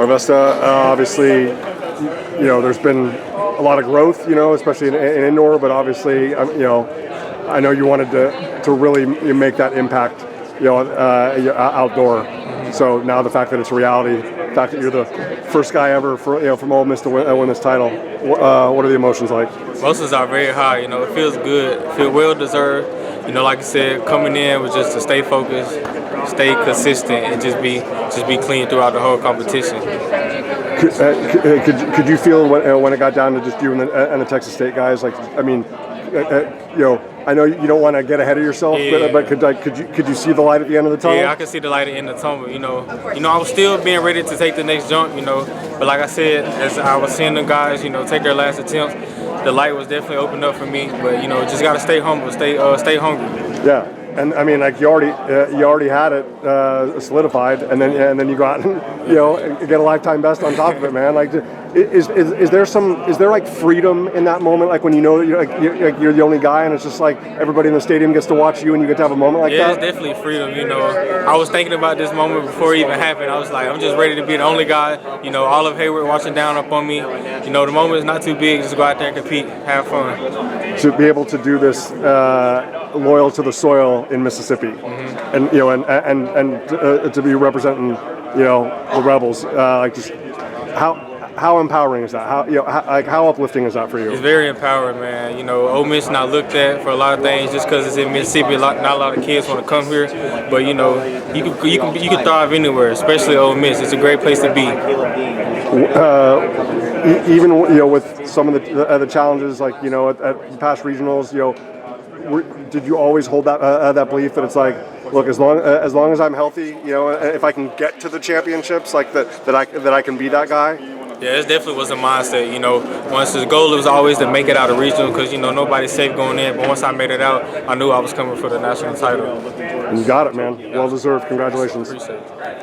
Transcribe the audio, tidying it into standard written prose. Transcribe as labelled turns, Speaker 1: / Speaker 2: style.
Speaker 1: Arvesta, obviously, there's been a lot of growth, especially in indoor, but obviously, I know you wanted to really make that impact, outdoor. So now the fact that it's a reality, the fact that you're the first guy ever from Ole Miss to win this title, what are the emotions like?
Speaker 2: Emotions are very high. It feels good, feel well deserved. Like I said, coming in was just to stay focused, stay consistent, and just be clean throughout the whole competition.
Speaker 1: Could you feel when it got down to just you and the Texas State guys? I know you don't want to get ahead of yourself, but could you see the light at the end of the tunnel?
Speaker 2: Yeah, I could see the light at the end of the tunnel. I was still being ready to take the next jump. But like I said, as I was seeing the guys, take their last attempts, the light was definitely opened up for me. But just got to stay humble, stay hungry.
Speaker 1: Yeah. And I mean, you already had it solidified, and then you go out and get a lifetime best on top of it, man. Is there freedom in that moment, like when that you're the only guy, and it's just like everybody in the stadium gets to watch you, and you get to have a moment like that?
Speaker 2: Yeah, it's definitely freedom. I was thinking about this moment before it even happened. I was like, I'm just ready to be the only guy. All of Hayward watching down up on me. The moment is not too big. Just go out there and compete, have fun.
Speaker 1: To be able to do this loyal to the soil in Mississippi, and to be representing the Rebels, just how empowering is that? How uplifting is that for you?
Speaker 2: It's very empowering, man. Ole Miss not looked at for a lot of things just because it's in Mississippi. Not a lot of kids want to come here, but you can thrive anywhere, especially Ole Miss. It's a great place to be.
Speaker 1: Even with some of the challenges, like at past regionals, did you always hold that belief that it's like, look, as long as I'm healthy, if I can get to the championships, like that I can be that guy?
Speaker 2: Yeah, it definitely was a mindset. Once the goal was always to make it out of regional, because nobody's safe going in. But once I made it out, I knew I was coming for the national title.
Speaker 1: You got it, man. Well deserved. Congratulations.
Speaker 2: Appreciate it.